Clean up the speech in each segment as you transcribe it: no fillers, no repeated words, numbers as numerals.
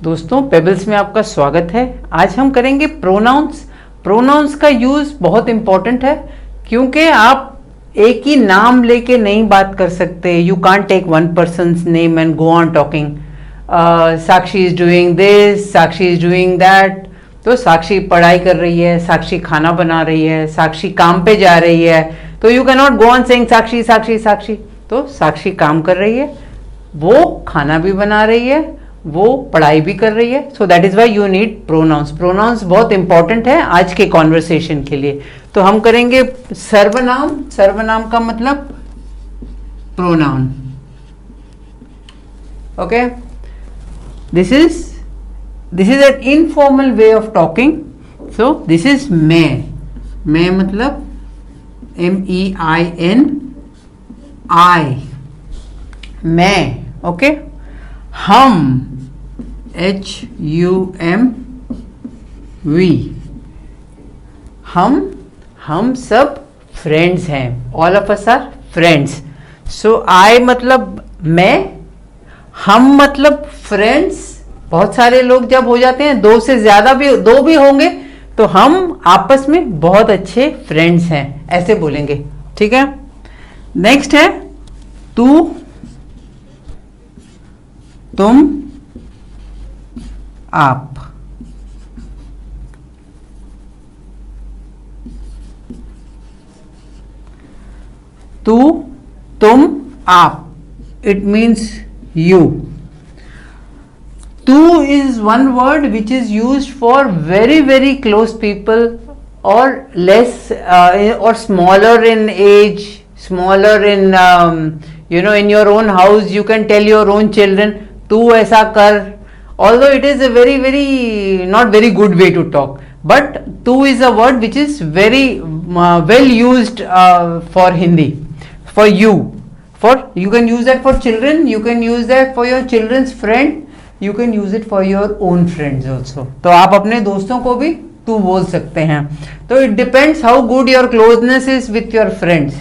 दोस्तों पेबल्स में आपका स्वागत है। आज हम करेंगे प्रोनाउंस। प्रोनाउंस का यूज बहुत इंपॉर्टेंट है क्योंकि आप एक ही नाम लेके नहीं बात कर सकते। You can't take one person's name and go on talking. Sakshi is doing this, Sakshi is doing that. तो साक्षी पढ़ाई कर रही है, साक्षी खाना बना रही है, साक्षी काम पे जा रही है। तो you can not go on saying Sakshi Sakshi Sakshi. तो साक्षी काम कर रही है, वो खाना भी बना रही है, वो पढ़ाई भी कर रही है। So that is why you need pronounce. Pronounce बहुत इंपॉर्टेंट है आज के कॉन्वर्सेशन के लिए। तो हम करेंगे सर्वनाम। सर्वनाम का मतलब pronoun. Okay, this is an informal way of talking. So this is मैं मतलब MEIN आई, मैं। ओके, हम HUMV, हम सब फ्रेंड्स हैं। All of us are friends. So I मतलब मैं, हम मतलब फ्रेंड्स। बहुत सारे लोग जब हो जाते हैं, दो से ज्यादा भी, दो भी होंगे, तो हम आपस में बहुत अच्छे फ्रेंड्स हैं, ऐसे बोलेंगे। ठीक है। नेक्स्ट है तू, तुम, आप। तू, तुम, आप, इट मीन्स यू। तू is one word which is used for very very close people और लेस और smaller in age, smaller in in your own house you can tell your own children तू ऐसा कर, although it is a very very not very good way to talk, but tu is a word which is very well used for Hindi, for you can use that for children, you can use that for your children's friend, you can use it for your own friends also. तो आप अपने दोस्तों को भी तू बोल सकते हैं। तो it depends how good your closeness is with your friends.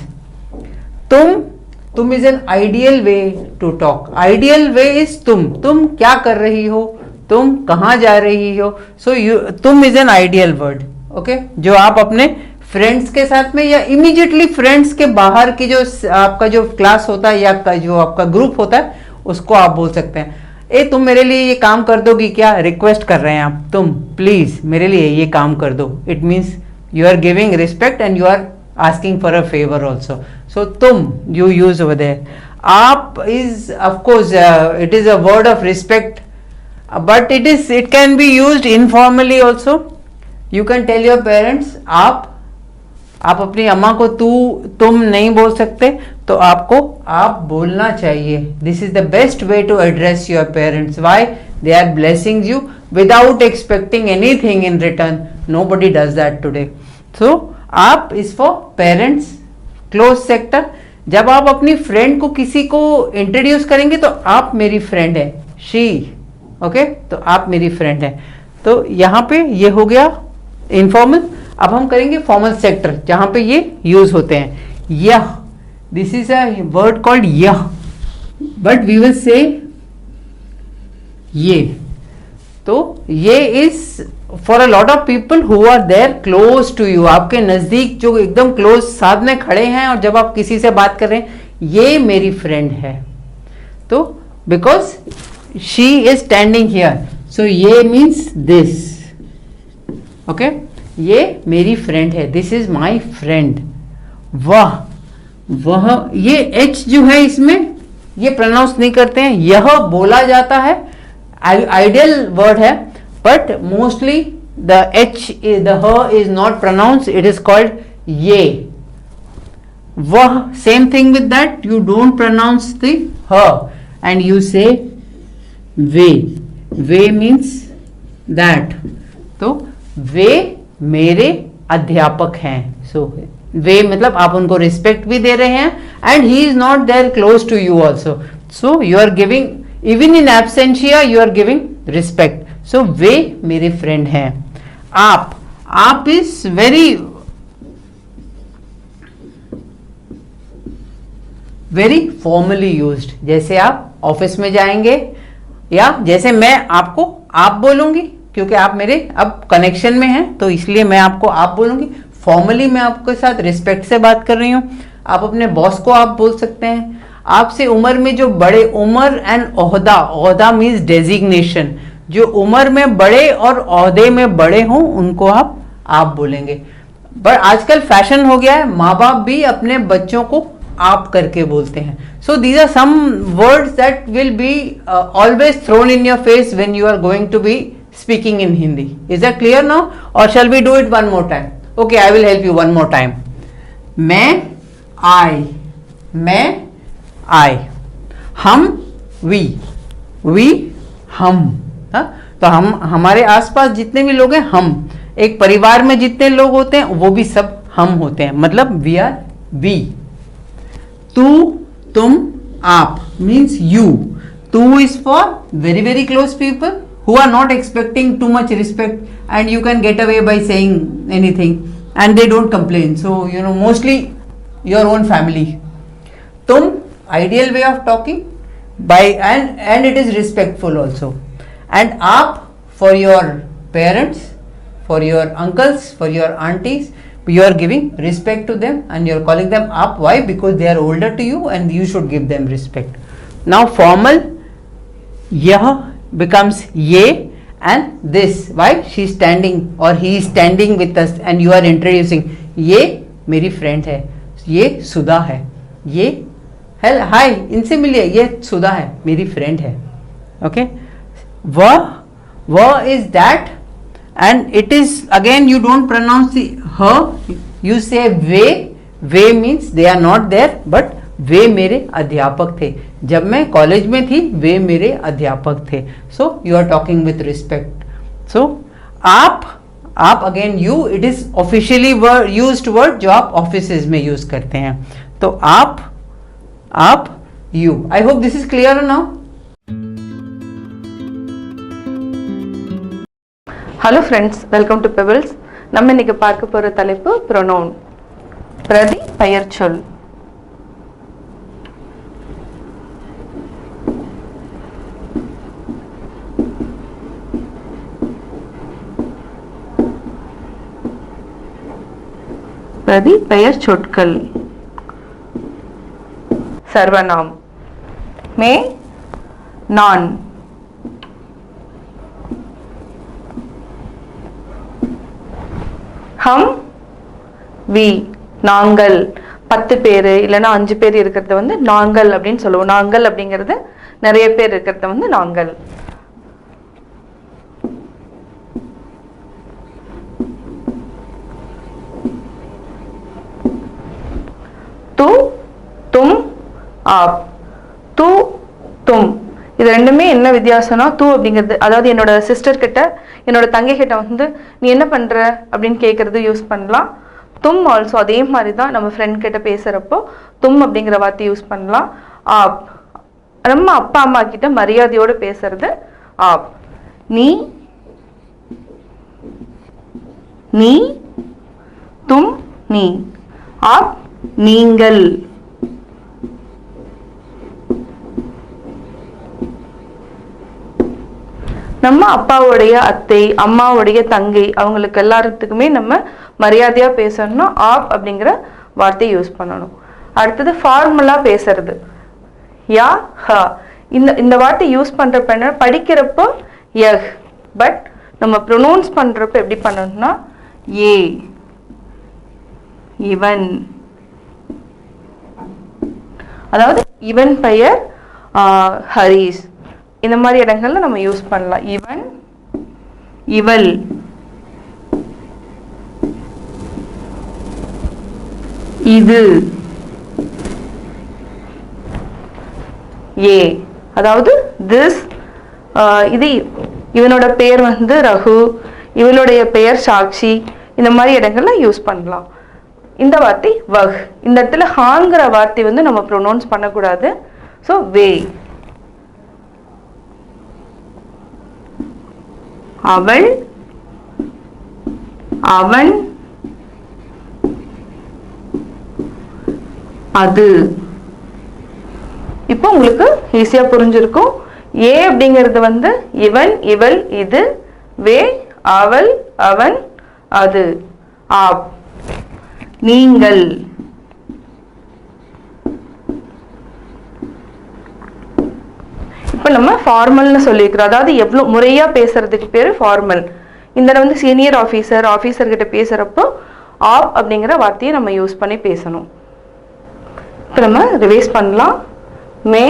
तुम is an ideal way to talk. Ideal way is तुम क्या कर रही हो, तुम कहाँ जा रही हो। सो तुम is an ideal word. Okay, जो आप अपने फ्रेंड्स के साथ में या इमीडिएटली फ्रेंड्स के बाहर की जो आपका जो क्लास होता है या जो आपका ग्रुप होता है, उसको आप बोल सकते हैं। ए तुम मेरे लिए ये काम कर दोगी क्या, रिक्वेस्ट कर रहे हैं आप, तुम प्लीज मेरे लिए ये काम कर दो। It means you are giving respect and you are asking for a favor also. So tum you use over there. Aap is of course it is a word of respect, but it can be used informally also. You can tell your parents आप अपनी अम्मा को तुम नहीं बोल सकते, तो आपको आप बोलना चाहिए। This is the best way to address your parents. Why? They are blessing you without expecting anything in return. Nobody does that today. So आप is for parents, close sector. जब आप अपनी फ्रेंड को किसी को इंट्रोड्यूस करेंगे तो आप मेरी फ्रेंड है, शी। ओके, तो आप मेरी फ्रेंड है। तो यहाँ पे ये हो गया इनफॉर्मल। अब हम करेंगे फॉर्मल सेक्टर, जहां पे ये यूज होते हैं। यह, this is a word called यह, बट वी विल से ये। तो ये is for a lot of people who are there close to you, आपके नजदीक जो एकदम क्लोज साथ में खड़े हैं, और जब आप किसी से बात कर रहे हैं, ये मेरी फ्रेंड है। तो because she is standing here, so ये मीन्स दिस। ओके, ये मेरी फ्रेंड है, दिस इज माई फ्रेंड। वह ये एच जो है इसमें ये प्रोनाउंस नहीं करते हैं, यह बोला जाता है। आइडियल वर्ड है, but mostly the h, the her is not pronounced, it is called ye. Vah, same thing with that, you don't pronounce the her and you say ve. Ve means that. तो वे मेरे अध्यापक हैं। So वे मतलब आप उनको respect भी दे रहे हैं, and he is not there close to you also. So you are giving, even in absentia you are giving respect. सो वे मेरे फ्रेंड हैं। आप इज वेरी फॉर्मली यूज्ड। जैसे आप ऑफिस में जाएंगे, या जैसे मैं आपको आप बोलूंगी, क्योंकि आप मेरे अब कनेक्शन में हैं, तो इसलिए मैं आपको आप बोलूंगी। फॉर्मली मैं आपके साथ रिस्पेक्ट से बात कर रही हूँ। आप अपने बॉस को आप बोल सकते हैं। आपसे उम्र में जो बड़े, उम्र एंड ओहदा, ओहदा मीन्स डेजिग्नेशन, जो उम्र में बड़े और ओहदे में बड़े हों उनको आप बोलेंगे। पर आजकल फैशन हो गया है, माँ बाप भी अपने बच्चों को आप करके बोलते हैं। So these are some words that will be always thrown in your face when you are going to be speaking in Hindi. Is that clear now, और shall we do it one more time? Okay, I will help you one more time. मैं, I, मैं, आई, हम, we, हम। तो हम, हमारे आसपास जितने भी लोग हैं हम, एक परिवार में जितने लोग होते हैं वो भी सब हम होते हैं, मतलब वी आर वी। तू, तुम, आप मीन्स यू। तू is for very very close people who are not expecting too much respect and you can get away by saying anything and they don't complain, so you know, mostly your own family. Tum, ideal way of talking by, and it is respectful also. And aap, for your parents, for your uncles, for your aunties, you are giving respect to them and you are calling them up. Why? Because they are older to you and you should give them respect. Now formal, yah becomes ye and this. Why? She is standing or he is standing with us and you are introducing. ये मेरी friend है, ये सुधा है, ये hello हाय, इनसे मिलिए, ये सुधा है, मेरी फ्रेंड है। ओके, वह is that, and it is again you don't pronounce the ह, यू से वे means they are not there, but वे मेरे अध्यापक थे। जब मैं कॉलेज में थी वे मेरे अध्यापक थे। So you are talking with respect. So आप again you, it is officially used word जो आप ऑफिसेज में यूज करते हैं। तो आप you. I hope this is clear now. Hello friends, welcome to Pebbles. நம்ம இன்னைக்கு பார்க்க போகிற தலைப்பு ப்ரொனவுன், பிரதி பெயர் சொல். பிரதி பெயர் சொற்கள். சர்வநாம் மே, நான், हम, வி, நாங்கள். 10 பேர் இல்லைன்னா 5 பேர் இருக்கிறத வந்து நாங்கள் அப்படின்னு சொல்லுவோம். நாங்கள் அப்படிங்கிறது நிறைய பேர் இருக்கிறத வந்து நாங்கள். தூ, தும், ஆப். தூ, தும், இது ரெண்டுமே என்ன வித்தியாசம்னா, தூ அப்படிங்கிறது, அதாவது என்னோட சிஸ்டர் கிட்ட, என்னோட தங்கை கிட்ட வந்து நீ என்ன பண்ற அப்படின்னு கேட்கறது யூஸ் பண்ணலாம். தும் ஆல்சோ அதே மாதிரி தான், நம்ம ஃப்ரெண்ட் கிட்ட பேசுறப்போ தும் அப்படிங்கிற வார்த்தை யூஸ் பண்ணலாம். ஆப், நம்ம அப்பா அம்மா கிட்ட மரியாதையோடு பேசுறது ஆப். நீ, நீ, தும், நீ. ஆப், நீங்கள். நம்ம அப்பாவுடைய அத்தை, அம்மாவுடைய தங்கை, அவங்களுக்கு எல்லாத்துக்குமே நம்ம மரியாதையா பேசணும்னா ஆப் அப்படிங்கிற வார்த்தையை யூஸ் பண்ணணும். அடுத்தது ஃபார்முலா பேசுறது, யா, ஹ. இந்த வார்த்தை யூஸ் பண்றப்ப படிக்கிறப்போ யஹ், பட் நம்ம ப்ரொனவுன்ஸ் பண்றப்ப எப்படி பண்ணணும்னா ஏ, இவன். அதாவது இவன் பெயர் ஹரிஸ், இந்த மாதிரி இடங்கள்ல நம்ம யூஸ் பண்ணலாம். இவன், இவள். இது, ஏ. அதாவது திஸ், இது இவனோட பெயர் வந்து ரகு, இவளுடைய பெயர் சாக்ஷி, இந்த மாதிரி இடங்கள்ல யூஸ் பண்ணலாம். இந்த வார்த்தை வஹ். இந்த இடத்துல ஹாங்கிற வார்த்தை வந்து நம்ம ப்ரொனவுன்ஸ் பண்ணக்கூடாது. ஸோ வே. அவள், அவன், அது. இப்போ உங்களுக்கு ஈஸியா புரிஞ்சிருக்கும். ஏ அப்படிங்கிறது வந்து இவன் இவள் இது, வே அவள் அவன் அது, ஆப் நீங்கள். இப்போ நம்ம ஃபார்மல்னு சொல்லியிருக்கிறோம், அதாவது எவ்வளோ முறையா பேசுறதுக்கு பேரு ஃபார்மல். இந்த வந்து சீனியர் ஆஃபீஸர் கிட்ட பேசுறப்போ ஆப் அப்படிங்கிற வார்த்தையை நம்ம யூஸ் பண்ணி பேசணும். இப்போ நம்ம ரிவைஸ் பண்ணலாம். மே,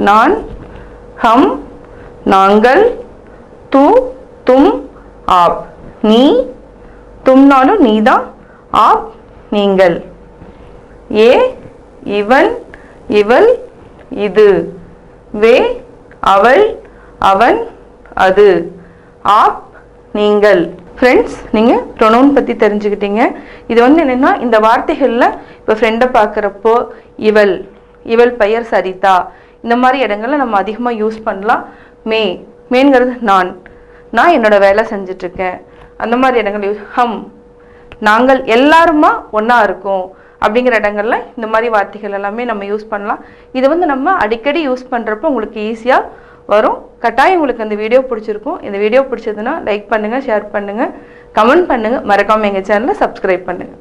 நான், ஹம், நாங்கள், தூ, தும், ஆப் நீ, தும்னாலும் நீதான், ஆப் நீங்கள். ஏ இவன் இவள் இது, வே அவள் அவன் அது, ஆப் நீங்கள். ஃப்ரெண்ட்ஸ், நீங்கள் ப்ரொனவுன் பற்றி தெரிஞ்சுக்கிட்டீங்க. இது வந்து என்னென்னா இந்த வார்த்தைகளில் இப்போ ஃப்ரெண்டை பார்க்குறப்போ இவள் பெயர் சரிதா, இந்த மாதிரி இடங்கள்ல நம்ம அதிகமாக யூஸ் பண்ணலாம். மேங்கிறது நான் என்னோட வேலை செஞ்சிட்ருக்கேன், அந்த மாதிரி இடங்கள் ஹம் நாங்கள் எல்லாருமா ஒன்றா இருக்கோம் அப்படிங்கிற இடங்கள்ல இந்த மாதிரி வார்த்தைகள் எல்லாமே நம்ம யூஸ் பண்ணலாம். இது வந்து நம்ம அடிக்கடி யூஸ் பண்ணுறப்போ உங்களுக்கு ஈஸியாக வரும். கட்டாயம் உங்களுக்கு இந்த வீடியோ பிடிச்சிருக்கும். இந்த வீடியோ பிடிச்சதுன்னா லைக் பண்ணுங்கள், ஷேர் பண்ணுங்கள், கமெண்ட் பண்ணுங்கள், மறக்காமல் எங்கள் சேனலை சப்ஸ்கிரைப் பண்ணுங்கள்.